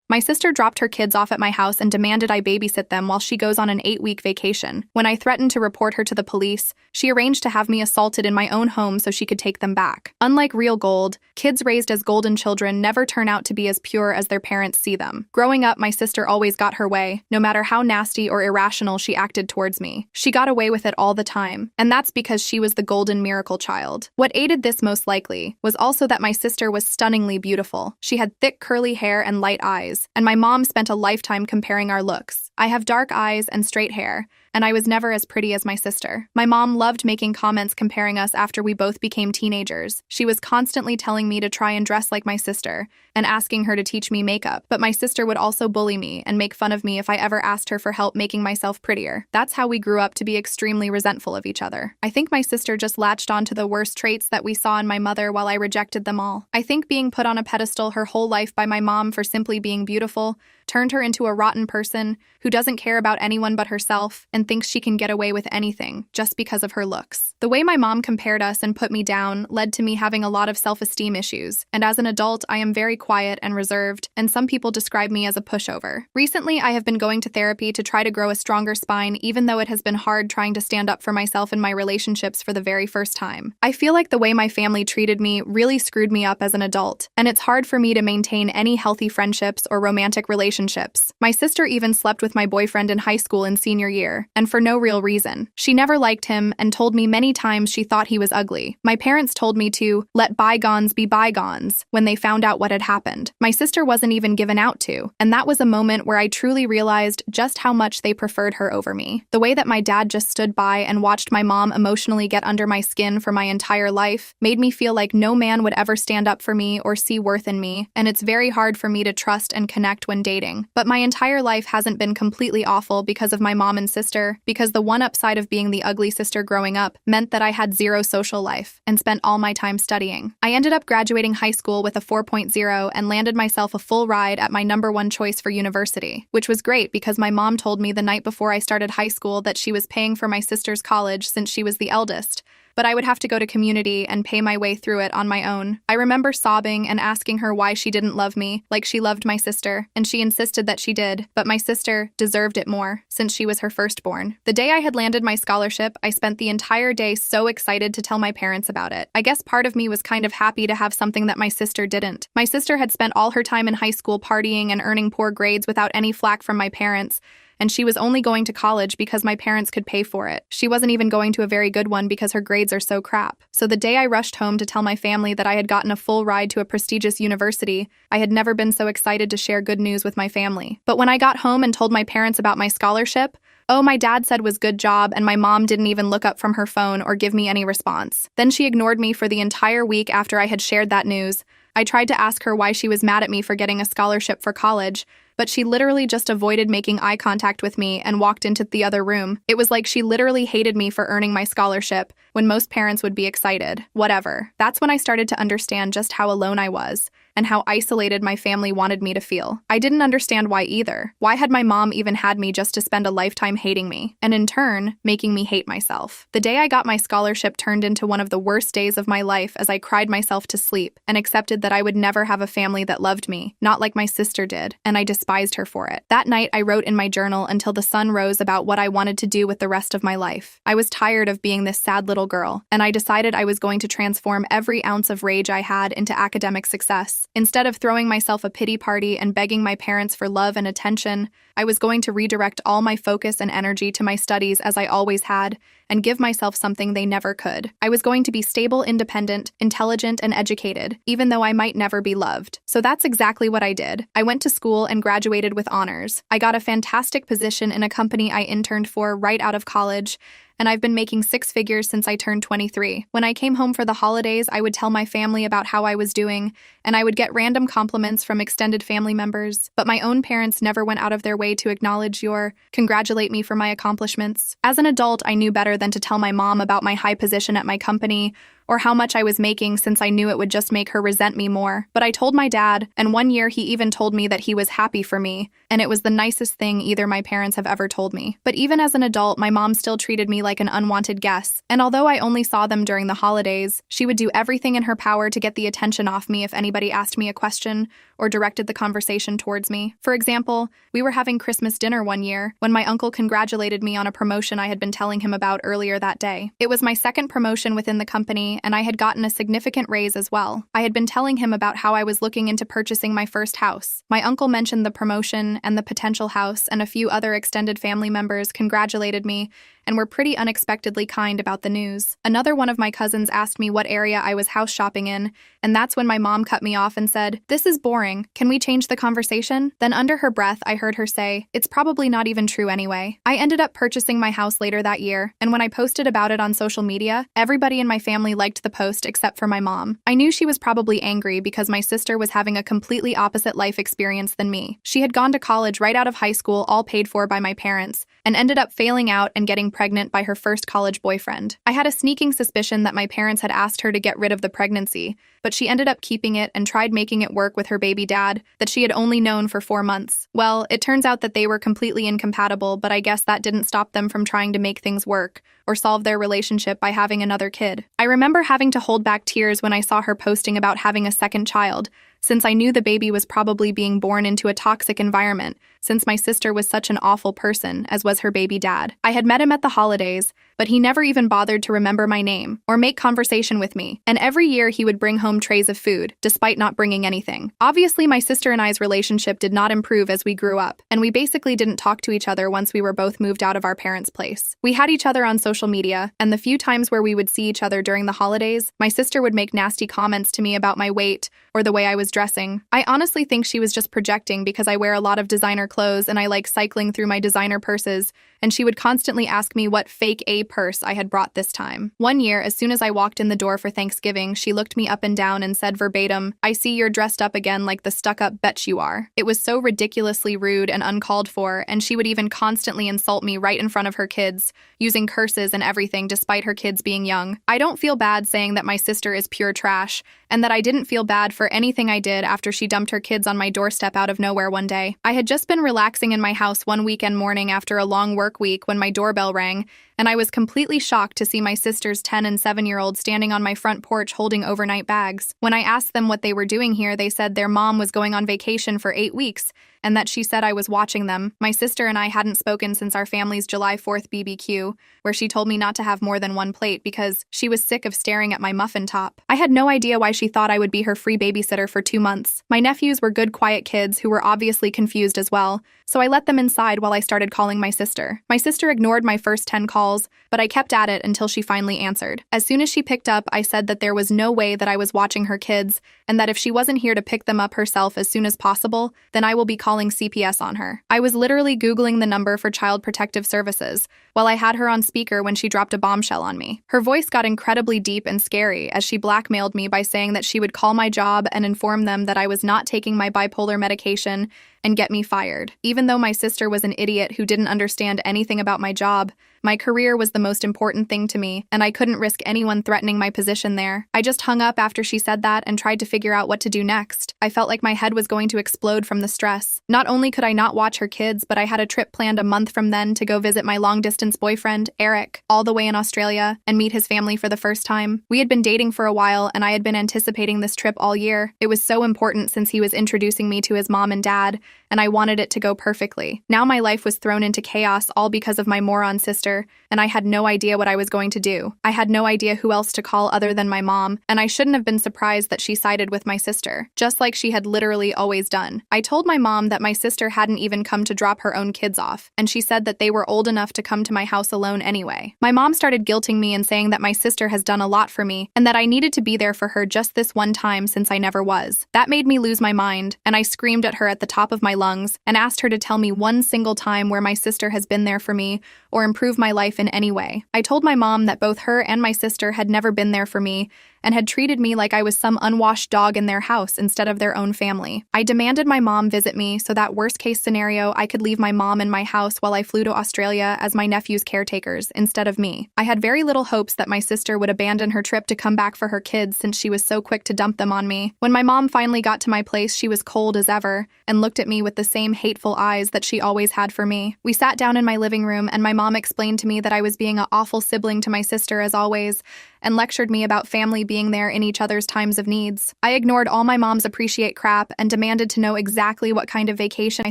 My sister dropped her kids off at my house and demanded I babysit them while she goes on an 8-week vacation. When I threatened to report her to the police, she arranged to have me assaulted in my own home so she could take them back. Unlike real gold, kids raised as golden children never turn out to be as pure as their parents see them. Growing up, my sister always got her way, no matter how nasty or irrational she acted towards me. She got away with it all the time, and that's because she was the golden miracle child. What aided this most likely was also that my sister was stunningly beautiful. She had thick curly hair and light eyes, and my mom spent a lifetime comparing our looks. I have dark eyes and straight hair, and I was never as pretty as my sister. My mom loved making comments comparing us after we both became teenagers. She was constantly telling me to try and dress like my sister and asking her to teach me makeup, but my sister would also bully me and make fun of me if I ever asked her for help making myself prettier. That's how we grew up to be extremely resentful of each other. I think my sister just latched onto the worst traits that we saw in my mother while I rejected them all. I think being put on a pedestal her whole life by my mom for simply being beautiful turned her into a rotten person who doesn't care about anyone but herself and thinks she can get away with anything just because of her looks. The way my mom compared us and put me down led to me having a lot of self-esteem issues, and as an adult, I am very quiet and reserved, and some people describe me as a pushover. Recently, I have been going to therapy to try to grow a stronger spine, even though it has been hard trying to stand up for myself in my relationships for the very first time. I feel like the way my family treated me really screwed me up as an adult, and it's hard for me to maintain any healthy friendships or romantic relationships. My sister even slept with my boyfriend in high school in senior year, and for no real reason. She never liked him and told me many times she thought he was ugly. My parents told me to let bygones be bygones when they found out what had happened. My sister wasn't even given out to, and that was a moment where I truly realized just how much they preferred her over me. The way that my dad just stood by and watched my mom emotionally get under my skin for my entire life made me feel like no man would ever stand up for me or see worth in me, and it's very hard for me to trust and connect when dating. But my entire life hasn't been completely awful because of my mom and sister, because the one upside of being the ugly sister growing up meant that I had zero social life and spent all my time studying. I ended up graduating high school with a 4.0 and landed myself a full ride at my #1 choice for university, which was great because my mom told me the night before I started high school that she was paying for my sister's college since she was the eldest, but I would have to go to community and pay my way through it on my own. I remember sobbing and asking her why she didn't love me like she loved my sister, and she insisted that she did, but my sister deserved it more since she was her firstborn. The day I had landed my scholarship, I spent the entire day so excited to tell my parents about it. I guess part of me was kind of happy to have something that my sister didn't. My sister had spent all her time in high school partying and earning poor grades without any flack from my parents, and she was only going to college because my parents could pay for it. She wasn't even going to a very good one because her grades are so crap. So the day I rushed home to tell my family that I had gotten a full ride to a prestigious university, I had never been so excited to share good news with my family. But when I got home and told my parents about my scholarship, oh, my dad said was good job, and my mom didn't even look up from her phone or give me any response. Then she ignored me for the entire week after I had shared that news. I tried to ask her why she was mad at me for getting a scholarship for college, but she literally just avoided making eye contact with me and walked into the other room. It was like she literally hated me for earning my scholarship, when most parents would be excited. Whatever. That's when I started to understand just how alone I was, and how isolated my family wanted me to feel. I didn't understand why either. Why had my mom even had me just to spend a lifetime hating me, and in turn, making me hate myself? The day I got my scholarship turned into one of the worst days of my life as I cried myself to sleep and accepted that I would never have a family that loved me, not like my sister did, and I despised her for it. That night, I wrote in my journal until the sun rose about what I wanted to do with the rest of my life. I was tired of being this sad little girl, and I decided I was going to transform every ounce of rage I had into academic success. Instead of throwing myself a pity party and begging my parents for love and attention, I was going to redirect all my focus and energy to my studies as I always had, and give myself something they never could. I was going to be stable, independent, intelligent, and educated, even though I might never be loved. So that's exactly what I did. I went to school and graduated with honors. I got a fantastic position in a company I interned for right out of college, and I've been making 6 figures since I turned 23. When I came home for the holidays, I would tell my family about how I was doing, and I would get random compliments from extended family members, but my own parents never went out of their way to acknowledge or congratulate me for my accomplishments. As an adult, I knew better than to tell my mom about my high position at my company, or how much I was making since I knew it would just make her resent me more. But I told my dad, and one year he even told me that he was happy for me, and it was the nicest thing either my parents have ever told me. But even as an adult, my mom still treated me like an unwanted guest, and although I only saw them during the holidays, she would do everything in her power to get the attention off me if anybody asked me a question or directed the conversation towards me. For example, we were having Christmas dinner one year when my uncle congratulated me on a promotion I had been telling him about earlier that day. It was my second promotion within the company, and I had gotten a significant raise as well. I had been telling him about how I was looking into purchasing my first house. My uncle mentioned the promotion and the potential house, and a few other extended family members congratulated me and were pretty unexpectedly kind about the news. Another one of my cousins asked me what area I was house shopping in, and that's when my mom cut me off and said, "This is boring. Can we change the conversation?" Then under her breath, I heard her say, "It's probably not even true anyway." I ended up purchasing my house later that year, and when I posted about it on social media, everybody in my family liked the post except for my mom. I knew she was probably angry because my sister was having a completely opposite life experience than me. She had gone to college right out of high school, all paid for by my parents, and ended up failing out and getting pregnant by her first college boyfriend. I had a sneaking suspicion that my parents had asked her to get rid of the pregnancy, but she ended up keeping it and tried making it work with her baby dad that she had only known for 4 months. Well, it turns out that they were completely incompatible, but I guess that didn't stop them from trying to make things work or solve their relationship by having another kid. I remember having to hold back tears when I saw her posting about having a second child, since I knew the baby was probably being born into a toxic environment, since my sister was such an awful person, as was her baby dad. I had met him at the holidays, but he never even bothered to remember my name or make conversation with me, and every year he would bring home trays of food, despite not bringing anything. Obviously, my sister and I's relationship did not improve as we grew up, and we basically didn't talk to each other once we were both moved out of our parents' place. We had each other on social media, and the few times where we would see each other during the holidays, my sister would make nasty comments to me about my weight or the way I was dressing. I honestly think she was just projecting because I wear a lot of designer clothes and I like cycling through my designer purses, and she would constantly ask me what fake A purse I had brought this time. One year, as soon as I walked in the door for Thanksgiving, she looked me up and down and said verbatim, "I see you're dressed up again like the stuck-up bitch you are." It was so ridiculously rude and uncalled for, and she would even constantly insult me right in front of her kids, using curses and everything despite her kids being young. I don't feel bad saying that my sister is pure trash, and that I didn't feel bad for anything I did after she dumped her kids on my doorstep out of nowhere one day. I had just been relaxing in my house one weekend morning after a long work week when my doorbell rang, and I was completely shocked to see my sister's 10 and 7-year-olds standing on my front porch holding overnight bags. When I asked them what they were doing here, they said their mom was going on vacation for 8 weeks, and that she said I was watching them. My sister and I hadn't spoken since our family's July 4th BBQ, where she told me not to have more than one plate because she was sick of staring at my muffin top. I had no idea why she thought I would be her free babysitter for 2 months. My nephews were good, quiet kids who were obviously confused as well, so I let them inside while I started calling my sister. My sister ignored my first 10 calls, but I kept at it until she finally answered. As soon as she picked up, I said that there was no way that I was watching her kids, and that if she wasn't here to pick them up herself as soon as possible, then I will be calling CPS on her. I was literally Googling the number for Child Protective Services while I had her on speaker when she dropped a bombshell on me. Her voice got incredibly deep and scary as she blackmailed me by saying that she would call my job and inform them that I was not taking my bipolar medication and get me fired. Even though my sister was an idiot who didn't understand anything about my job, my career was the most important thing to me, and I couldn't risk anyone threatening my position there. I just hung up after she said that and tried to figure out what to do next. I felt like my head was going to explode from the stress. Not only could I not watch her kids, but I had a trip planned a month from then to go visit my long-distance boyfriend, Eric, all the way in Australia, and meet his family for the first time. We had been dating for a while, and I had been anticipating this trip all year. It was so important since he was introducing me to his mom and dad, and I wanted it to go perfectly. Now my life was thrown into chaos all because of my moron sister, and I had no idea what I was going to do. I had no idea who else to call other than my mom, and I shouldn't have been surprised that she sided with my sister, just like she had literally always done. I told my mom that my sister hadn't even come to drop her own kids off, and she said that they were old enough to come to my house alone anyway. My mom started guilting me and saying that my sister has done a lot for me, and that I needed to be there for her just this one time since I never was. That made me lose my mind, and I screamed at her at the top of my lungs and asked her to tell me one single time where my sister has been there for me or improved my life in any way. I told my mom that both her and my sister had never been there for me and had treated me like I was some unwashed dog in their house instead of their own family. I demanded my mom visit me so that worst-case scenario I could leave my mom in my house while I flew to Australia as my nephew's caretakers instead of me. I had very little hopes that my sister would abandon her trip to come back for her kids since she was so quick to dump them on me. When my mom finally got to my place, she was cold as ever and looked at me with the same hateful eyes that she always had for me. We sat down in my living room and my mom explained to me that I was being an awful sibling to my sister as always, and lectured me about family being there in each other's times of needs. I ignored all my mom's appreciate crap and demanded to know exactly what kind of vacation my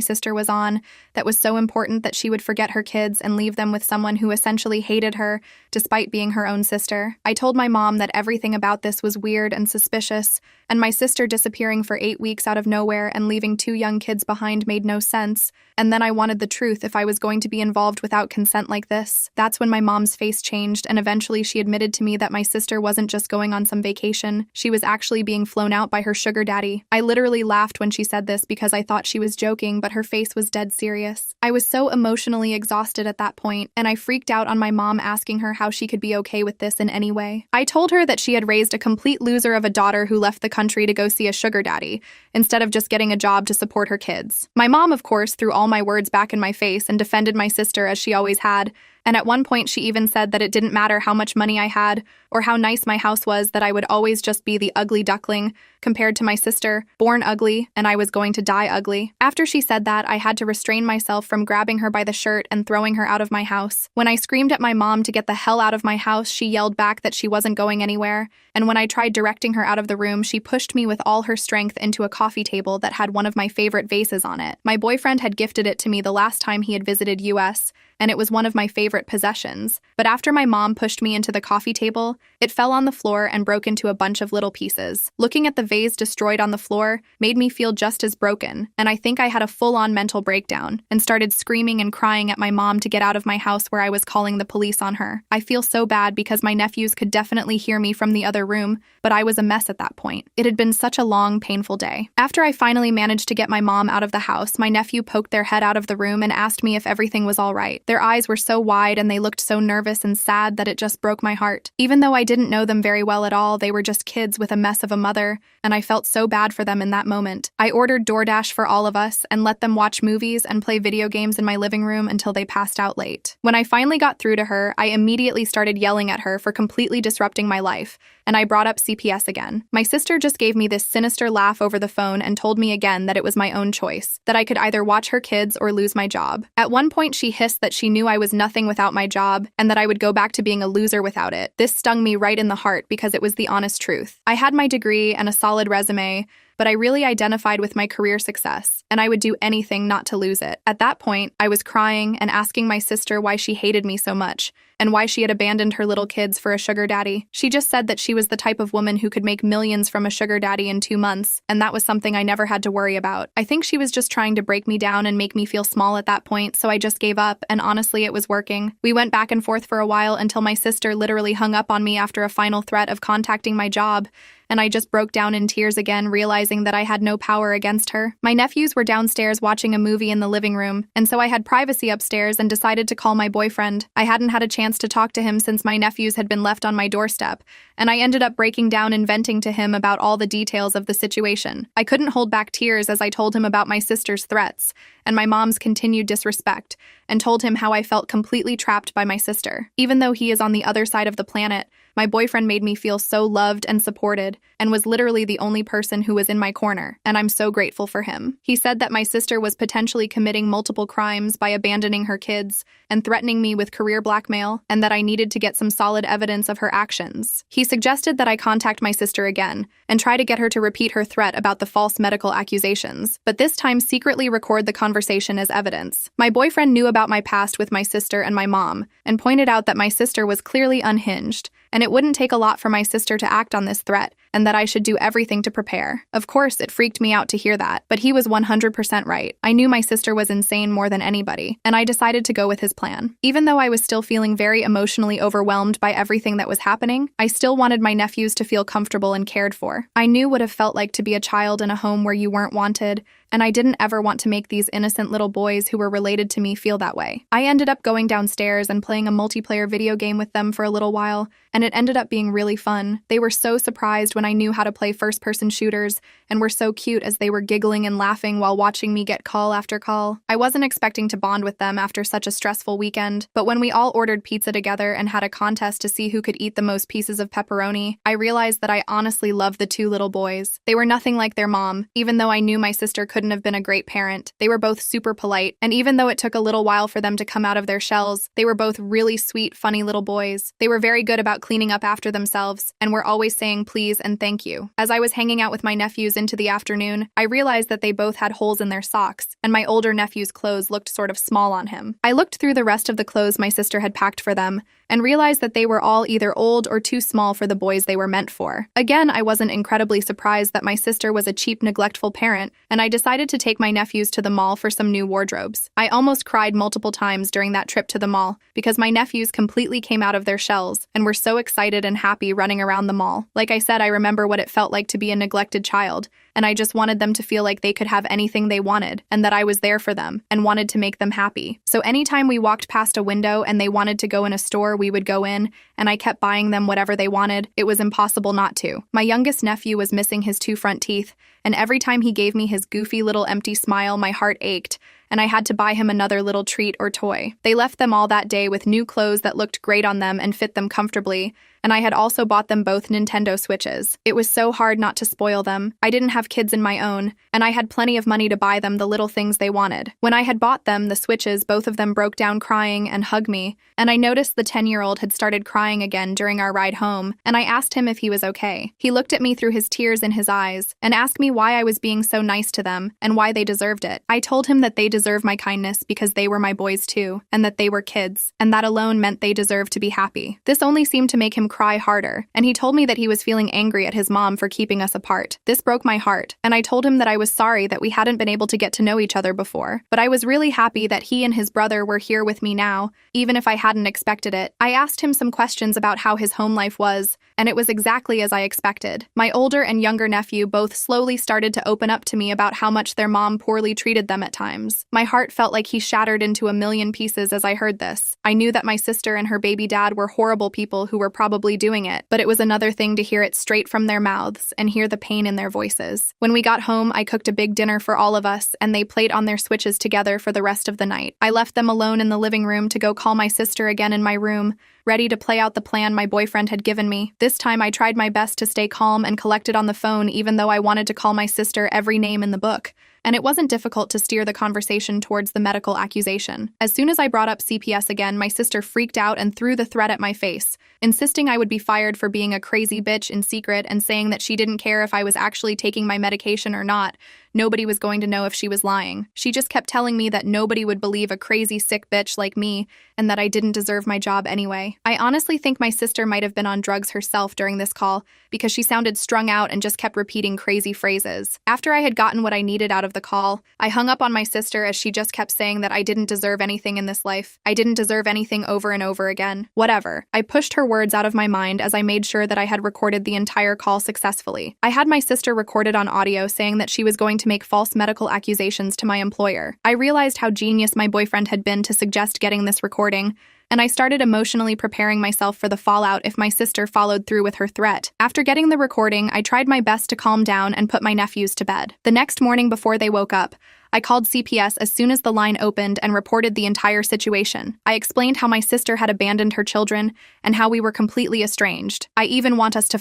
sister was on that was so important that she would forget her kids and leave them with someone who essentially hated her despite being her own sister. I told my mom that everything about this was weird and suspicious, and my sister disappearing for 8 weeks out of nowhere and leaving 2 young kids behind made no sense. And then I wanted the truth if I was going to be involved without consent like this. That's when my mom's face changed, and eventually she admitted to me that my sister wasn't just going on some vacation, she was actually being flown out by her sugar daddy. I literally laughed when she said this because I thought she was joking, but her face was dead serious. I was so emotionally exhausted at that point, and I freaked out on my mom asking her how she could be okay with this in any way. I told her that she had raised a complete loser of a daughter who left the country to go see a sugar daddy, instead of just getting a job to support her kids. My mom, of course, threw all my words back in my face and defended my sister as she always had, and at one point she even said that it didn't matter how much money I had or how nice my house was, that I would always just be the ugly duckling compared to my sister, born ugly, and I was going to die ugly. After she said that, I had to restrain myself from grabbing her by the shirt and throwing her out of my house. When I screamed at my mom to get the hell out of my house, she yelled back that she wasn't going anywhere, and when I tried directing her out of the room, she pushed me with all her strength into a coffee table that had one of my favorite vases on it. My boyfriend had gifted it to me the last time he had visited US, and it was one of my favorite possessions. But after my mom pushed me into the coffee table, it fell on the floor and broke into a bunch of little pieces. Looking at the vase destroyed on the floor made me feel just as broken, and I think I had a full-on mental breakdown and started screaming and crying at my mom to get out of my house, where I was calling the police on her. I feel so bad because my nephews could definitely hear me from the other room, but I was a mess at that point. It had been such a long, painful day. After I finally managed to get my mom out of the house, my nephew poked their head out of the room and asked me if everything was all right. Their eyes were so wide and they looked so nervous and sad that it just broke my heart. Even though I didn't know them very well at all, they were just kids with a mess of a mother, and I felt so bad for them in that moment. I ordered DoorDash for all of us and let them watch movies and play video games in my living room until they passed out late. When I finally got through to her, I immediately started yelling at her for completely disrupting my life, and I brought up CPS again. My sister just gave me this sinister laugh over the phone and told me again that it was my own choice, that I could either watch her kids or lose my job. At one point, she hissed that she knew I was nothing without my job and that I would go back to being a loser without it. This stung me right in the heart because it was the honest truth. I had my degree and a solid resume, but I really identified with my career success, and I would do anything not to lose it. At that point, I was crying and asking my sister why she hated me so much, and why she had abandoned her little kids for a sugar daddy. She just said that she was the type of woman who could make millions from a sugar daddy in 2 months, and that was something I never had to worry about. I think she was just trying to break me down and make me feel small at that point, so I just gave up, and honestly, it was working. We went back and forth for a while until my sister literally hung up on me after a final threat of contacting my job, and I just broke down in tears again, realizing that I had no power against her. My nephews were downstairs watching a movie in the living room, and so I had privacy upstairs and decided to call my boyfriend. I hadn't had a chance to talk to him since my nephews had been left on my doorstep, and I ended up breaking down and venting to him about all the details of the situation. I couldn't hold back tears as I told him about my sister's threats and my mom's continued disrespect, and told him how I felt completely trapped by my sister. Even though he is on the other side of the planet, my boyfriend made me feel so loved and supported, and was literally the only person who was in my corner, and I'm so grateful for him. He said that my sister was potentially committing multiple crimes by abandoning her kids and threatening me with career blackmail, and that I needed to get some solid evidence of her actions. He suggested that I contact my sister again and try to get her to repeat her threat about the false medical accusations, but this time secretly record the conversation as evidence. My boyfriend knew about my past with my sister and my mom, and pointed out that my sister was clearly unhinged, and it wouldn't take a lot for my sister to act on this threat, and that I should do everything to prepare. Of course, it freaked me out to hear that, but he was 100% right. I knew my sister was insane more than anybody, and I decided to go with his plan. Even though I was still feeling very emotionally overwhelmed by everything that was happening, I still wanted my nephews to feel comfortable and cared for. I knew what it felt like to be a child in a home where you weren't wanted, and I didn't ever want to make these innocent little boys who were related to me feel that way. I ended up going downstairs and playing a multiplayer video game with them for a little while, and it ended up being really fun. They were so surprised when I knew how to play first-person shooters, and were so cute as they were giggling and laughing while watching me get call after call. I wasn't expecting to bond with them after such a stressful weekend, but when we all ordered pizza together and had a contest to see who could eat the most pieces of pepperoni, I realized that I honestly loved the 2 little boys. They were nothing like their mom, even though I knew my sister couldn't couldn't have been a great parent. They were both super polite, and even though it took a little while for them to come out of their shells, they were both really sweet, funny little boys. They were very good about cleaning up after themselves, and were always saying please and thank you. As I was hanging out with my nephews into the afternoon, I realized that they both had holes in their socks, and my older nephew's clothes looked sort of small on him. I looked through the rest of the clothes my sister had packed for them, and realized that they were all either old or too small for the boys they were meant for. Again, I wasn't incredibly surprised that my sister was a cheap, neglectful parent, and I decided to take my nephews to the mall for some new wardrobes. I almost cried multiple times during that trip to the mall, because my nephews completely came out of their shells and were so excited and happy running around the mall. Like I said, I remember what it felt like to be a neglected child, and I just wanted them to feel like they could have anything they wanted, and that I was there for them, and wanted to make them happy. So anytime we walked past a window and they wanted to go in a store, we would go in, and I kept buying them whatever they wanted. It was impossible not to. My youngest nephew was missing his 2 front teeth, and every time he gave me his goofy little empty smile, my heart ached, and I had to buy him another little treat or toy. They left them all that day with new clothes that looked great on them and fit them comfortably, and I had also bought them both Nintendo Switches. It was so hard not to spoil them. I didn't have kids in my own, and I had plenty of money to buy them the little things they wanted. When I had bought them the Switches, both of them broke down crying and hugged me, and I noticed the 10-year-old had started crying again during our ride home, and I asked him if he was okay. He looked at me through his tears in his eyes and asked me why I was being so nice to them and why they deserved it. I told him that they deserve my kindness because they were my boys too, and that they were kids, and that alone meant they deserved to be happy. This only seemed to make him cry harder, and he told me that he was feeling angry at his mom for keeping us apart. This broke my heart, and I told him that I was sorry that we hadn't been able to get to know each other before, but I was really happy that he and his brother were here with me now, even if I hadn't expected it. I asked him some questions about how his home life was, and it was exactly as I expected. My older and younger nephew both slowly started to open up to me about how much their mom poorly treated them at times. My heart felt like he shattered into a million pieces as I heard this. I knew that my sister and her baby dad were horrible people who were probably doing it, but it was another thing to hear it straight from their mouths and hear the pain in their voices. When we got home, I cooked a big dinner for all of us, and they played on their Switches together for the rest of the night. I left them alone in the living room to go call my sister again in my room, ready to play out the plan my boyfriend had given me. This time I tried my best to stay calm and collected on the phone, even though I wanted to call my sister every name in the book. And it wasn't difficult to steer the conversation towards the medical accusation. As soon as I brought up CPS again, my sister freaked out and threw the threat at my face, insisting I would be fired for being a crazy bitch in secret and saying that she didn't care if I was actually taking my medication or not. Nobody was going to know if she was lying. She just kept telling me that nobody would believe a crazy sick bitch like me and that I didn't deserve my job anyway. I honestly think my sister might have been on drugs herself during this call because she sounded strung out and just kept repeating crazy phrases. After I had gotten what I needed out of the call, I hung up on my sister as she just kept saying that I didn't deserve anything in this life. I didn't deserve anything over and over again. Whatever. I pushed her words out of my mind as I made sure that I had recorded the entire call successfully. I had my sister recorded on audio saying that she was going to make false medical accusations to my employer. I realized how genius my boyfriend had been to suggest getting this recording, and I started emotionally preparing myself for the fallout if my sister followed through with her threat. After getting the recording, I tried my best to calm down and put my nephews to bed. The next morning before they woke up, I called CPS as soon as the line opened and reported the entire situation. I explained how my sister had abandoned her children and how we were completely estranged. I even want us to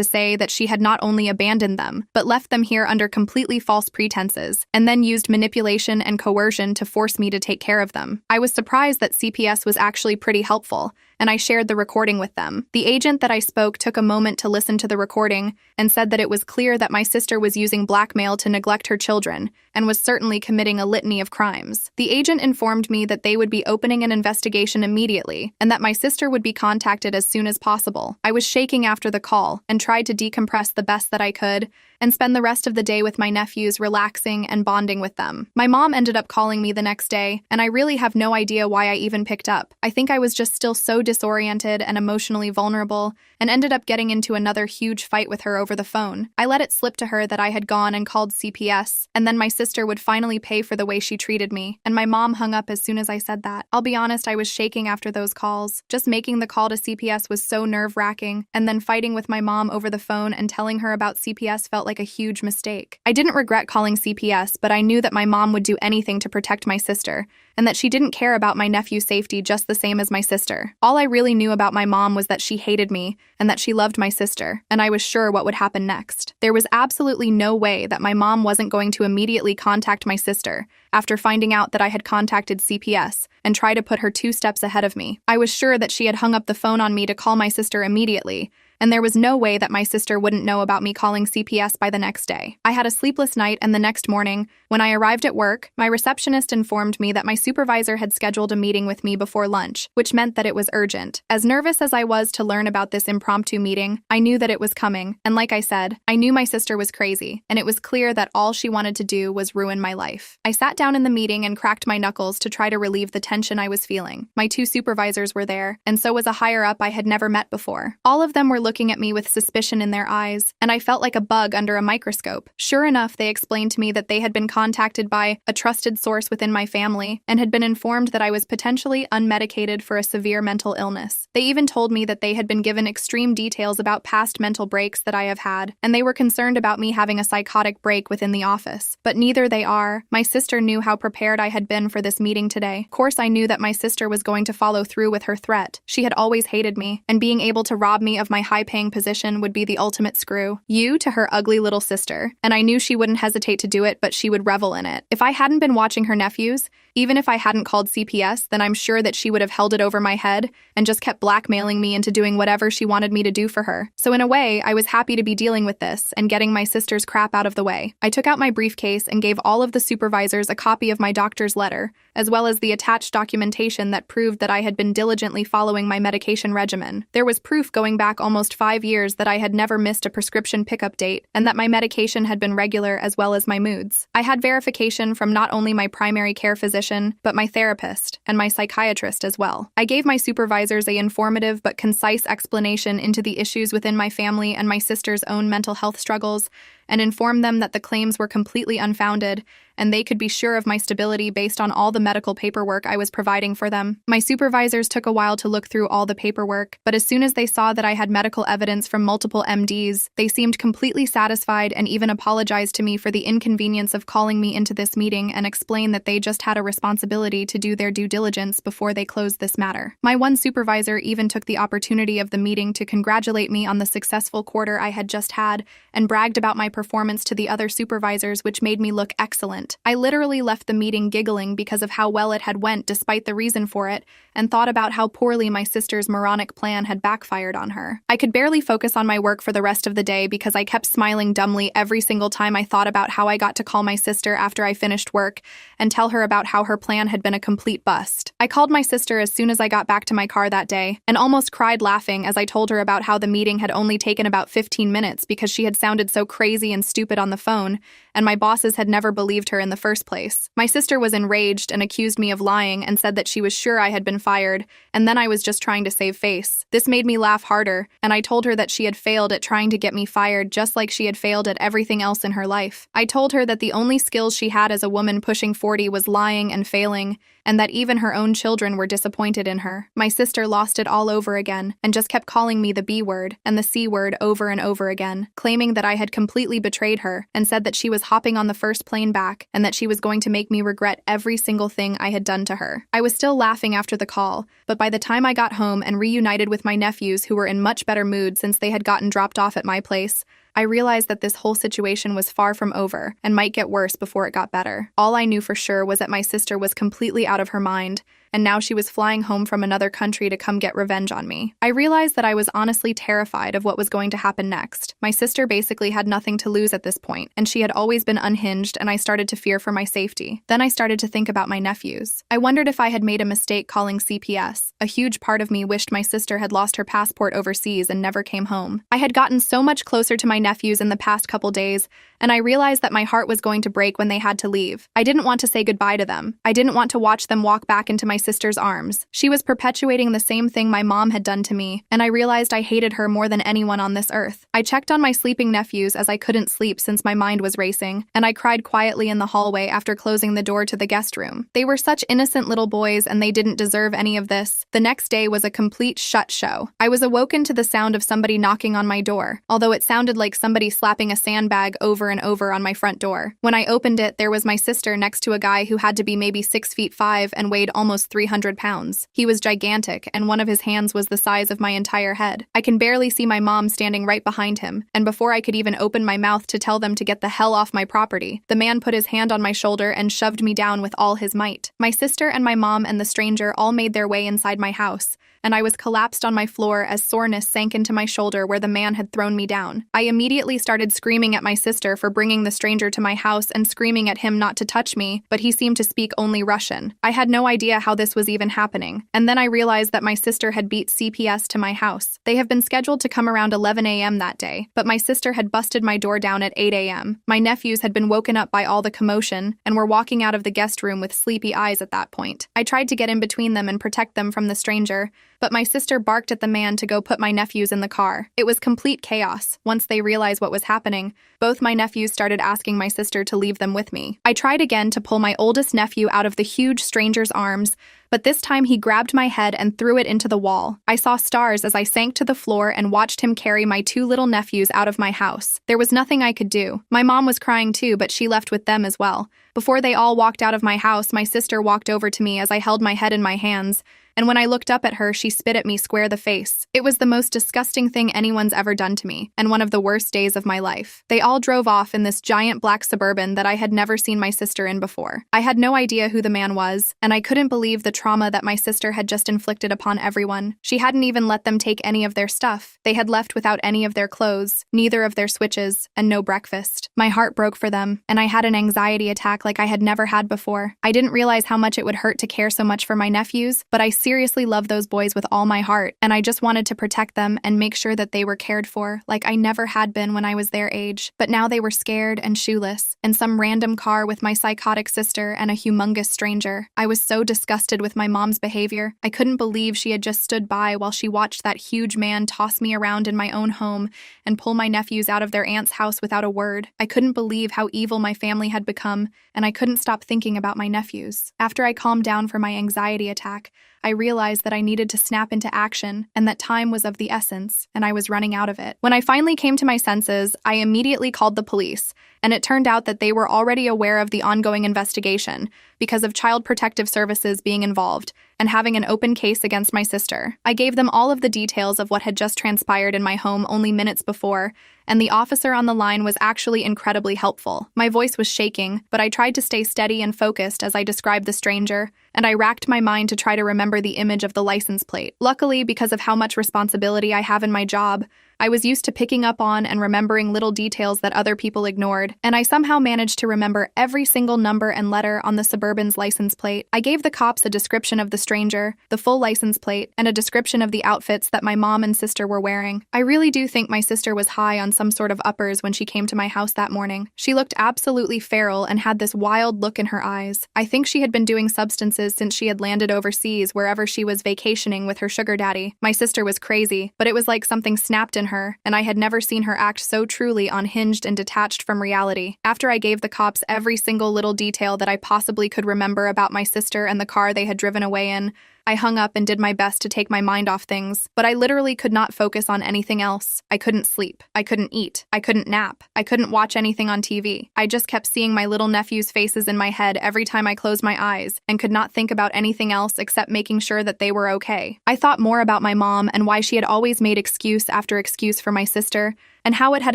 say that she had not only abandoned them, but left them here under completely false pretenses, and then used manipulation and coercion to force me to take care of them. I was surprised that CPS was actually pretty helpful, and I shared the recording with them. The agent that I spoke took a moment to listen to the recording and said that it was clear that my sister was using blackmail to neglect her children and was certainly committing a litany of crimes. The agent informed me that they would be opening an investigation immediately and that my sister would be contacted as soon as possible. I was shaking after the call and tried to decompress the best that I could and spend the rest of the day with my nephews, relaxing and bonding with them. My mom ended up calling me the next day, and I really have no idea why I even picked up. I think I was just still so disoriented and emotionally vulnerable, and ended up getting into another huge fight with her over the phone. I let it slip to her that I had gone and called CPS, and then my sister would finally pay for the way she treated me, and my mom hung up as soon as I said that. I'll be honest, I was shaking after those calls. Just making the call to CPS was so nerve-wracking, and then fighting with my mom over the phone and telling her about CPS felt like like a huge mistake. I didn't regret calling CPS, but I knew that my mom would do anything to protect my sister, and that she didn't care about my nephew's safety just the same as my sister. All I really knew about my mom was that she hated me and that she loved my sister, and I was sure what would happen next. There was absolutely no way that my mom wasn't going to immediately contact my sister after finding out that I had contacted CPS and try to put her 2 steps ahead of me. I was sure that she had hung up the phone on me to call my sister immediately, and there was no way that my sister wouldn't know about me calling CPS by the next day. I had a sleepless night, and the next morning, when I arrived at work, my receptionist informed me that my supervisor had scheduled a meeting with me before lunch, which meant that it was urgent. As nervous as I was to learn about this impromptu meeting, I knew that it was coming, and like I said, I knew my sister was crazy, and it was clear that all she wanted to do was ruin my life. I sat down in the meeting and cracked my knuckles to try to relieve the tension I was feeling. My 2 supervisors were there, and so was a higher-up I had never met before. All of them were looking at me with suspicion in their eyes, and I felt like a bug under a microscope. Sure enough, they explained to me that they had been contacted by a trusted source within my family and had been informed that I was potentially unmedicated for a severe mental illness. They even told me that they had been given extreme details about past mental breaks that I have had, and they were concerned about me having a psychotic break within the office. But neither they are. My sister knew how prepared I had been for this meeting today. Of course, I knew that my sister was going to follow through with her threat. She had always hated me, and being able to rob me of my high-paying position would be the ultimate screw. You to her ugly little sister. And I knew she wouldn't hesitate to do it, but she would revel in it. If I hadn't been watching her nephews, even if I hadn't called CPS, then I'm sure that she would have held it over my head and just kept blackmailing me into doing whatever she wanted me to do for her. So in a way, I was happy to be dealing with this and getting my sister's crap out of the way. I took out my briefcase and gave all of the supervisors a copy of my doctor's letter, as well as the attached documentation that proved that I had been diligently following my medication regimen. There was proof going back almost 5 years that I had never missed a prescription pickup date and that my medication had been regular as well as my moods. I had verification from not only my primary care physician, but my therapist and my psychiatrist as well. I gave my supervisors an informative but concise explanation into the issues within my family and my sister's own mental health struggles, and informed them that the claims were completely unfounded and they could be sure of my stability based on all the medical paperwork I was providing for them. My supervisors took a while to look through all the paperwork, but as soon as they saw that I had medical evidence from multiple MDs, they seemed completely satisfied and even apologized to me for the inconvenience of calling me into this meeting and explained that they just had a responsibility to do their due diligence before they closed this matter. My one supervisor even took the opportunity of the meeting to congratulate me on the successful quarter I had just had and bragged about my performance to the other supervisors, which made me look excellent. I literally left the meeting giggling because of how well it had went despite the reason for it, and thought about how poorly my sister's moronic plan had backfired on her. I could barely focus on my work for the rest of the day because I kept smiling dumbly every single time I thought about how I got to call my sister after I finished work and tell her about how her plan had been a complete bust. I called my sister as soon as I got back to my car that day and almost cried laughing as I told her about how the meeting had only taken about 15 minutes because she had sounded so crazy and stupid on the phone, and my bosses had never believed her in the first place. My sister was enraged and accused me of lying and said that she was sure I had been fired, and then I was just trying to save face. This made me laugh harder, and I told her that she had failed at trying to get me fired just like she had failed at everything else in her life. I told her that the only skills she had as a woman pushing 40 was lying and failing, and that even her own children were disappointed in her. My sister lost it all over again and just kept calling me the B word and the C word over and over again, claiming that I had completely betrayed her and said that she was hopping on the first plane back and that she was going to make me regret every single thing I had done to her. I was still laughing after the call, but by the time I got home and reunited with my nephews who were in much better mood since they had gotten dropped off at my place, I realized that this whole situation was far from over and might get worse before it got better. All I knew for sure was that my sister was completely out of her mind, and now she was flying home from another country to come get revenge on me. I realized that I was honestly terrified of what was going to happen next. My sister basically had nothing to lose at this point, and she had always been unhinged, and I started to fear for my safety. Then I started to think about my nephews. I wondered if I had made a mistake calling CPS. A huge part of me wished my sister had lost her passport overseas and never came home. I had gotten so much closer to my nephews in the past couple days, and I realized that my heart was going to break when they had to leave. I didn't want to say goodbye to them. I didn't want to watch them walk back into my sister's arms. She was perpetuating the same thing my mom had done to me, and I realized I hated her more than anyone on this earth. I checked on my sleeping nephews as I couldn't sleep since my mind was racing, and I cried quietly in the hallway after closing the door to the guest room. They were such innocent little boys, and they didn't deserve any of this. The next day was a complete shit show. I was awoken to the sound of somebody knocking on my door, although it sounded like somebody slapping a sandbag over and over on my front door. When I opened it, there was my sister next to a guy who had to be maybe 6'5" and weighed almost 300 pounds. He was gigantic, and one of his hands was the size of my entire head. I can barely see my mom standing right behind him, and before I could even open my mouth to tell them to get the hell off my property, the man put his hand on my shoulder and shoved me down with all his might. My sister and my mom and the stranger all made their way inside my house, and I was collapsed on my floor as soreness sank into my shoulder where the man had thrown me down. I immediately started screaming at my sister for bringing the stranger to my house and screaming at him not to touch me, but he seemed to speak only Russian. I had no idea how this was even happening, and then I realized that my sister had beat CPS to my house. They have been scheduled to come around 11 a.m. that day, but my sister had busted my door down at 8 a.m. My nephews had been woken up by all the commotion and were walking out of the guest room with sleepy eyes at that point. I tried to get in between them and protect them from the stranger, but my sister barked at the man to go put my nephews in the car. It was complete chaos. Once they realized what was happening, both my nephews started asking my sister to leave them with me. I tried again to pull my oldest nephew out of the huge stranger's arms, but this time he grabbed my head and threw it into the wall. I saw stars as I sank to the floor and watched him carry my two little nephews out of my house. There was nothing I could do. My mom was crying too, but she left with them as well. Before they all walked out of my house, my sister walked over to me as I held my head in my hands, and when I looked up at her, she spit at me square the face. It was the most disgusting thing anyone's ever done to me, and one of the worst days of my life. They all drove off in this giant black Suburban that I had never seen my sister in before. I had no idea who the man was, and I couldn't believe the trauma that my sister had just inflicted upon everyone. She hadn't even let them take any of their stuff. They had left without any of their clothes, neither of their switches, and no breakfast. My heart broke for them, and I had an anxiety attack like I had never had before. I didn't realize how much it would hurt to care so much for my nephews, but I seriously love those boys with all my heart, and I just wanted to protect them and make sure that they were cared for like I never had been when I was their age. But now they were scared and shoeless, in some random car with my psychotic sister and a humongous stranger. I was so disgusted with my mom's behavior. I couldn't believe she had just stood by while she watched that huge man toss me around in my own home and pull my nephews out of their aunt's house without a word. I couldn't believe how evil my family had become, and I couldn't stop thinking about my nephews. After I calmed down from my anxiety attack, I realized that I needed to snap into action and that time was of the essence, and I was running out of it. When I finally came to my senses, I immediately called the police, and it turned out that they were already aware of the ongoing investigation because of Child Protective Services being involved and having an open case against my sister. I gave them all of the details of what had just transpired in my home only minutes before, and the officer on the line was actually incredibly helpful. My voice was shaking, but I tried to stay steady and focused as I described the stranger, and I racked my mind to try to remember the image of the license plate. Luckily, because of how much responsibility I have in my job, I was used to picking up on and remembering little details that other people ignored, and I somehow managed to remember every single number and letter on the Suburban's license plate. I gave the cops a description of the stranger, the full license plate, and a description of the outfits that my mom and sister were wearing. I really do think my sister was high on some sort of uppers when she came to my house that morning. She looked absolutely feral and had this wild look in her eyes. I think she had been doing substances since she had landed overseas wherever she was vacationing with her sugar daddy. My sister was crazy, but it was like something snapped in her, and I had never seen her act so truly unhinged and detached from reality. After I gave the cops every single little detail that I possibly could remember about my sister and the car they had driven away in, I hung up and did my best to take my mind off things, but I literally could not focus on anything else. I couldn't sleep. I couldn't eat. I couldn't nap. I couldn't watch anything on TV. I just kept seeing my little nephews' faces in my head every time I closed my eyes and could not think about anything else except making sure that they were okay. I thought more about my mom and why she had always made excuse after excuse for my sister, and how it had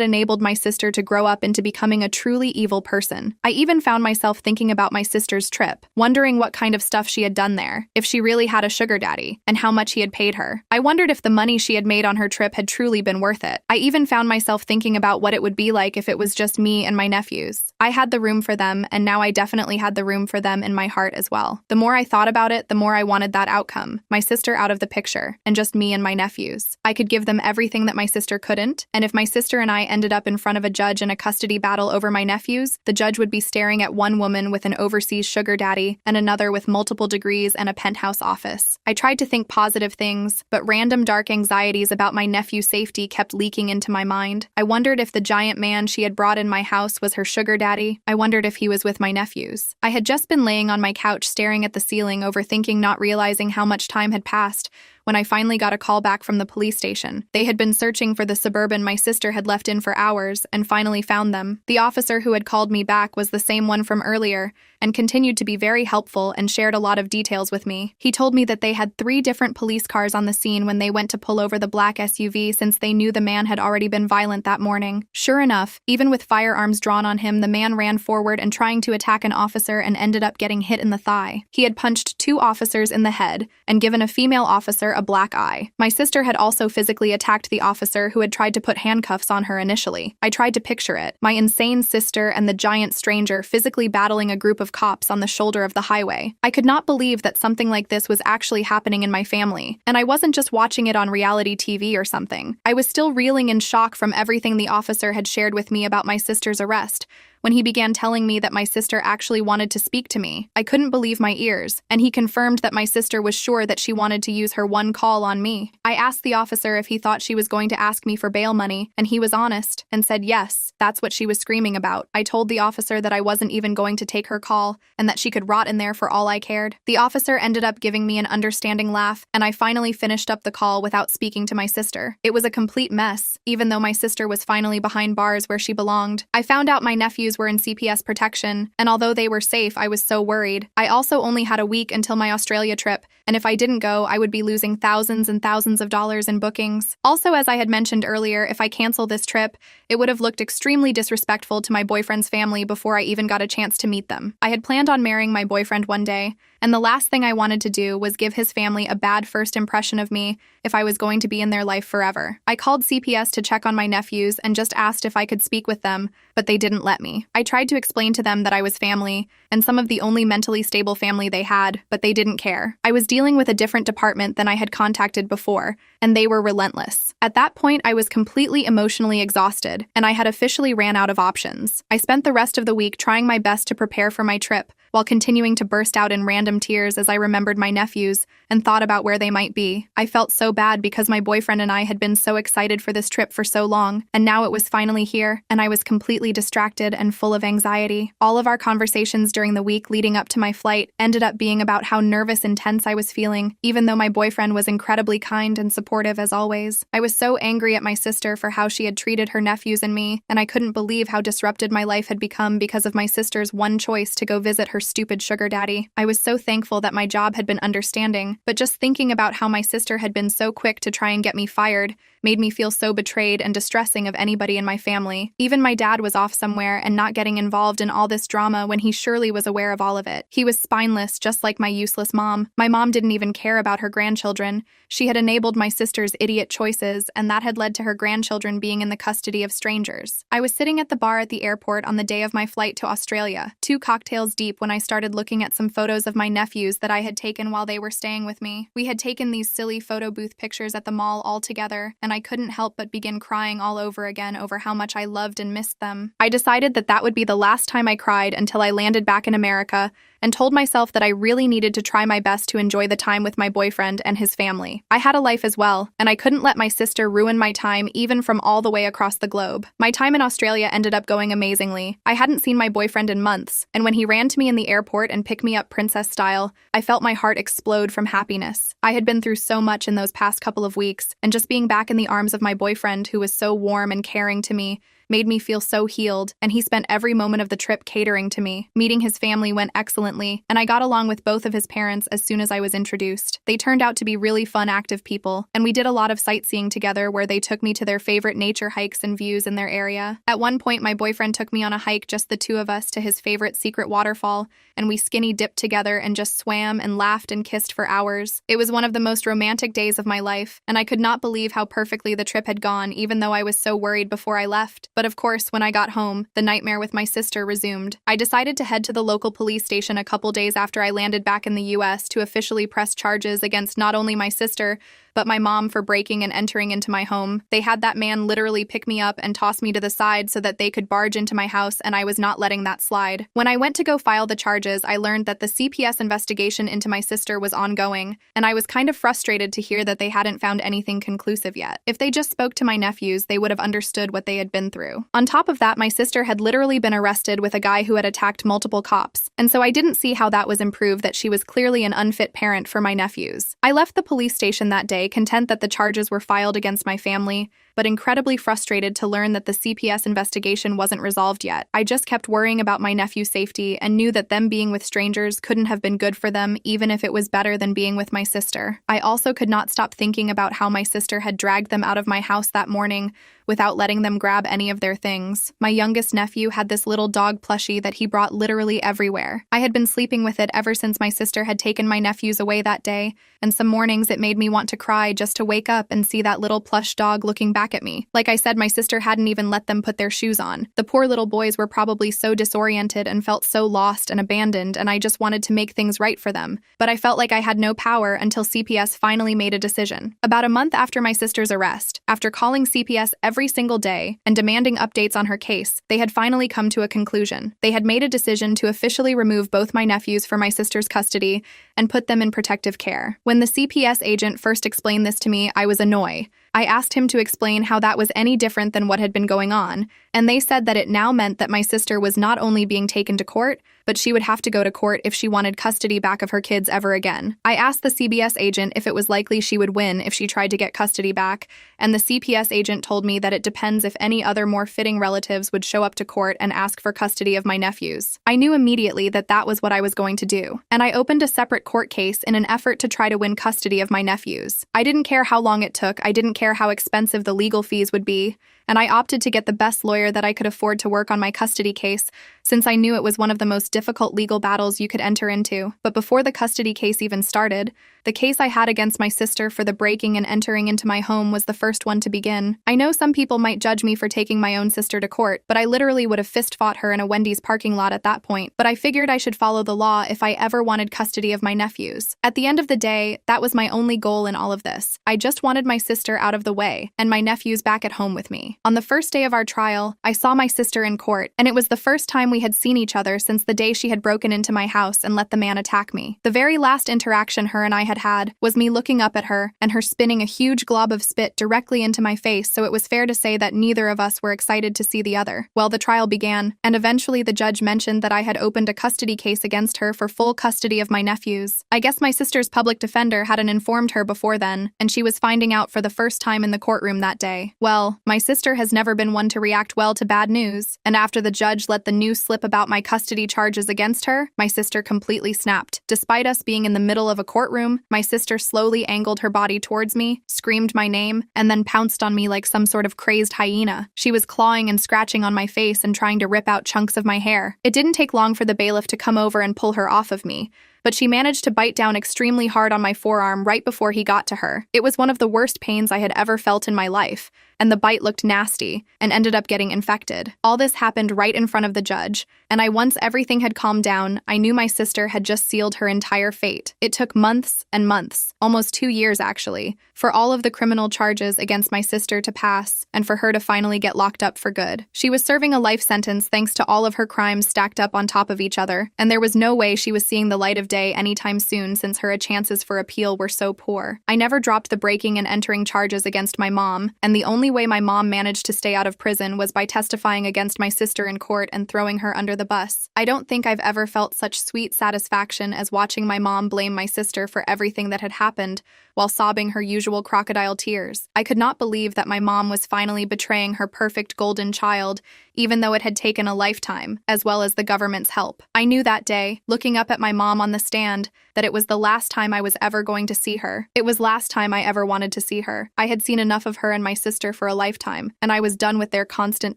enabled my sister to grow up into becoming a truly evil person. I even found myself thinking about my sister's trip, wondering what kind of stuff she had done there, if she really had a sugar daddy, and how much he had paid her. I wondered if the money she had made on her trip had truly been worth it. I even found myself thinking about what it would be like if it was just me and my nephews. I had the room for them, and now I definitely had the room for them in my heart as well. The more I thought about it, the more I wanted that outcome, my sister out of the picture, and just me and my nephews. I could give them everything that my sister couldn't, and if my sister and I ended up in front of a judge in a custody battle over my nephews, the judge would be staring at one woman with an overseas sugar daddy and another with multiple degrees and a penthouse office. I tried to think positive things, but random dark anxieties about my nephew's safety kept leaking into my mind. I wondered if the giant man she had brought in my house was her sugar daddy. I wondered if he was with my nephews. I had just been laying on my couch staring at the ceiling, overthinking, not realizing how much time had passed, when I finally got a call back from the police station. They had been searching for the Suburban my sister had left in for hours and finally found them. The officer who had called me back was the same one from earlier and continued to be very helpful and shared a lot of details with me. He told me that they had 3 different police cars on the scene when they went to pull over the black SUV, since they knew the man had already been violent that morning. Sure enough, even with firearms drawn on him, the man ran forward and trying to attack an officer and ended up getting hit in the thigh. He had punched 2 officers in the head and given a female officer a black eye. My sister had also physically attacked the officer who had tried to put handcuffs on her initially. I tried to picture it, my insane sister and the giant stranger physically battling a group of cops on the shoulder of the highway. I could not believe that something like this was actually happening in my family, and I wasn't just watching it on reality TV or something. I was still reeling in shock from everything the officer had shared with me about my sister's arrest, when he began telling me that my sister actually wanted to speak to me. I couldn't believe my ears, and he confirmed that my sister was sure that she wanted to use her one call on me. I asked the officer if he thought she was going to ask me for bail money, and he was honest and said yes, that's what she was screaming about. I told the officer that I wasn't even going to take her call and that she could rot in there for all I cared. The officer ended up giving me an understanding laugh, and I finally finished up the call without speaking to my sister. It was a complete mess, even though my sister was finally behind bars where she belonged. I found out my nephews were in CPS protection, and although they were safe, I was so worried. I also only had a week until my Australia trip, and if I didn't go, I would be losing thousands and thousands of dollars in bookings. Also, as I had mentioned earlier, if I cancel this trip, it would have looked extremely disrespectful to my boyfriend's family before I even got a chance to meet them. I had planned on marrying my boyfriend one day, and the last thing I wanted to do was give his family a bad first impression of me if I was going to be in their life forever. I called CPS to check on my nephews and just asked if I could speak with them, but they didn't let me. I tried to explain to them that I was family, and some of the only mentally stable family they had, but they didn't care. I was dealing with a different department than I had contacted before, and they were relentless. At that point, I was completely emotionally exhausted, and I had officially ran out of options. I spent the rest of the week trying my best to prepare for my trip, while continuing to burst out in random tears as I remembered my nephews and thought about where they might be. I felt so bad because my boyfriend and I had been so excited for this trip for so long, and now it was finally here, and I was completely distracted and full of anxiety. All of our conversations during the week leading up to my flight ended up being about how nervous and tense I was feeling, even though my boyfriend was incredibly kind and supportive as always. I was so angry at my sister for how she had treated her nephews and me, and I couldn't believe how disrupted my life had become because of my sister's one choice to go visit her stupid sugar daddy. I was so thankful that my job had been understanding, but just thinking about how my sister had been so quick to try and get me fired made me feel so betrayed and distressing of anybody in my family. Even my dad was off somewhere and not getting involved in all this drama when he surely was aware of all of it. He was spineless, just like my useless mom. My mom didn't even care about her grandchildren. She had enabled my sister's idiot choices, and that had led to her grandchildren being in the custody of strangers. I was sitting at the bar at the airport on the day of my flight to Australia, 2 cocktails deep, when I started looking at some photos of my nephews that I had taken while they were staying with me. We had taken these silly photo booth pictures at the mall all together, and I couldn't help but begin crying all over again over how much I loved and missed them. I decided that that would be the last time I cried until I landed back in America, and told myself that I really needed to try my best to enjoy the time with my boyfriend and his family. I had a life as well, and I couldn't let my sister ruin my time even from all the way across the globe. My time in Australia ended up going amazingly. I hadn't seen my boyfriend in months, and when he ran to me in the airport and picked me up princess style, I felt my heart explode from happiness. I had been through so much in those past couple of weeks, and just being back in the arms of my boyfriend, who was so warm and caring to me, made me feel so healed, and he spent every moment of the trip catering to me. Meeting his family went excellently, and I got along with both of his parents as soon as I was introduced. They turned out to be really fun, active people, and we did a lot of sightseeing together where they took me to their favorite nature hikes and views in their area. At one point, my boyfriend took me on a hike, just the 2 of us, to his favorite secret waterfall, and we skinny dipped together and just swam and laughed and kissed for hours. It was one of the most romantic days of my life, and I could not believe how perfectly the trip had gone, even though I was so worried before I left. But of course, when I got home, the nightmare with my sister resumed. I decided to head to the local police station a couple days after I landed back in the US to officially press charges against not only my sister, but my mom for breaking and entering into my home. They had that man literally pick me up and toss me to the side so that they could barge into my house, and I was not letting that slide. When I went to go file the charges, I learned that the CPS investigation into my sister was ongoing, and I was kind of frustrated to hear that they hadn't found anything conclusive yet. If they just spoke to my nephews, they would have understood what they had been through. On top of that, my sister had literally been arrested with a guy who had attacked multiple cops, and so I didn't see how that was improved that she was clearly an unfit parent for my nephews. I left the police station that day, content that the charges were filed against my family, but incredibly frustrated to learn that the CPS investigation wasn't resolved yet. I just kept worrying about my nephew's safety and knew that them being with strangers couldn't have been good for them, even if it was better than being with my sister. I also could not stop thinking about how my sister had dragged them out of my house that morning without letting them grab any of their things. My youngest nephew had this little dog plushie that he brought literally everywhere. I had been sleeping with it ever since my sister had taken my nephews away that day, and some mornings it made me want to cry just to wake up and see that little plush dog looking back at me. Like I said, my sister hadn't even let them put their shoes on. The poor little boys were probably so disoriented and felt so lost and abandoned, and I just wanted to make things right for them. But I felt like I had no power until CPS finally made a decision. About a month after my sister's arrest, after calling CPS every single day and demanding updates on her case, they had finally come to a conclusion. They had made a decision to officially remove both my nephews from my sister's custody and put them in protective care. When the CPS agent first explained this to me, I was annoyed. I asked him to explain how that was any different than what had been going on, and they said that it now meant that my sister was not only being taken to court, but she would have to go to court if she wanted custody back of her kids ever again. I asked the CPS agent if it was likely she would win if she tried to get custody back, and the CPS agent told me that it depends if any other more fitting relatives would show up to court and ask for custody of my nephews. I knew immediately that that was what I was going to do, and I opened a separate court case in an effort to try to win custody of my nephews. I didn't care how long it took, I didn't care how expensive the legal fees would be, and I opted to get the best lawyer that I could afford to work on my custody case, since I knew it was one of the most difficult legal battles you could enter into. But before the custody case even started, the case I had against my sister for the breaking and entering into my home was the first one to begin. I know some people might judge me for taking my own sister to court, but I literally would have fist-fought her in a Wendy's parking lot at that point. But I figured I should follow the law if I ever wanted custody of my nephews. At the end of the day, that was my only goal in all of this. I just wanted my sister out of the way and my nephews back at home with me. On the first day of our trial, I saw my sister in court, and it was the first time we had seen each other since the day she had broken into my house and let the man attack me. The very last interaction her and I had was me looking up at her and her spinning a huge glob of spit directly into my face, so it was fair to say that neither of us were excited to see the other. Well, the trial began, and eventually the judge mentioned that I had opened a custody case against her for full custody of my nephews. I guess my sister's public defender hadn't informed her before then, and she was finding out for the first time in the courtroom that day. Well, my sister has never been one to react well to bad news, and after the judge let the news slip about my custody charges against her, my sister completely snapped. Despite us being in the middle of a courtroom, my sister slowly angled her body towards me, screamed my name, and then pounced on me like some sort of crazed hyena. She was clawing and scratching on my face and trying to rip out chunks of my hair. It didn't take long for the bailiff to come over and pull her off of me, but she managed to bite down extremely hard on my forearm right before he got to her. It was one of the worst pains I had ever felt in my life, and the bite looked nasty and ended up getting infected. All this happened right in front of the judge, and once everything had calmed down, I knew my sister had just sealed her entire fate. It took months and months, almost 2 years actually, for all of the criminal charges against my sister to pass and for her to finally get locked up for good. She was serving a life sentence thanks to all of her crimes stacked up on top of each other, and there was no way she was seeing the light of day anytime soon since her chances for appeal were so poor. I never dropped the breaking and entering charges against my mom, and the only way my mom managed to stay out of prison was by testifying against my sister in court and throwing her under the bus. I don't think I've ever felt such sweet satisfaction as watching my mom blame my sister for everything that had happened while sobbing her usual crocodile tears. I could not believe that my mom was finally betraying her perfect golden child, even though it had taken a lifetime, as well as the government's help. I knew that day, looking up at my mom on the stand, that it was the last time I was ever going to see her. It was last time I ever wanted to see her. I had seen enough of her and my sister for a lifetime, and I was done with their constant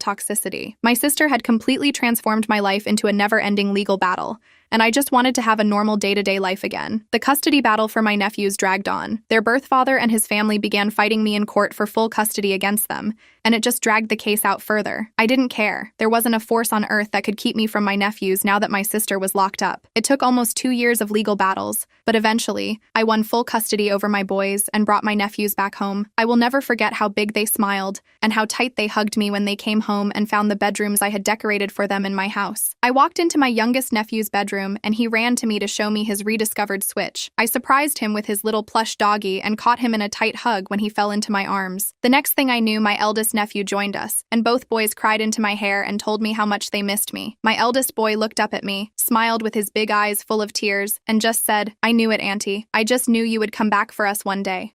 toxicity. My sister had completely transformed my life into a never-ending legal battle, and I just wanted to have a normal day-to-day life again. The custody battle for my nephews dragged on. Their birth father and his family began fighting me in court for full custody against them, and it just dragged the case out further. I didn't care. There wasn't a force on earth that could keep me from my nephews now that my sister was locked up. It took almost 2 years of legal battles, but eventually, I won full custody over my boys and brought my nephews back home. I will never forget how big they smiled and how tight they hugged me when they came home and found the bedrooms I had decorated for them in my house. I walked into my youngest nephew's bedroom and he ran to me to show me his rediscovered Switch. I surprised him with his little plush doggy and caught him in a tight hug when he fell into my arms. The next thing I knew, my eldest nephew joined us, and both boys cried into my hair and told me how much they missed me. My eldest boy looked up at me, smiled with his big eyes full of tears, and just said, "I knew it, Auntie. I just knew you would come back for us one day."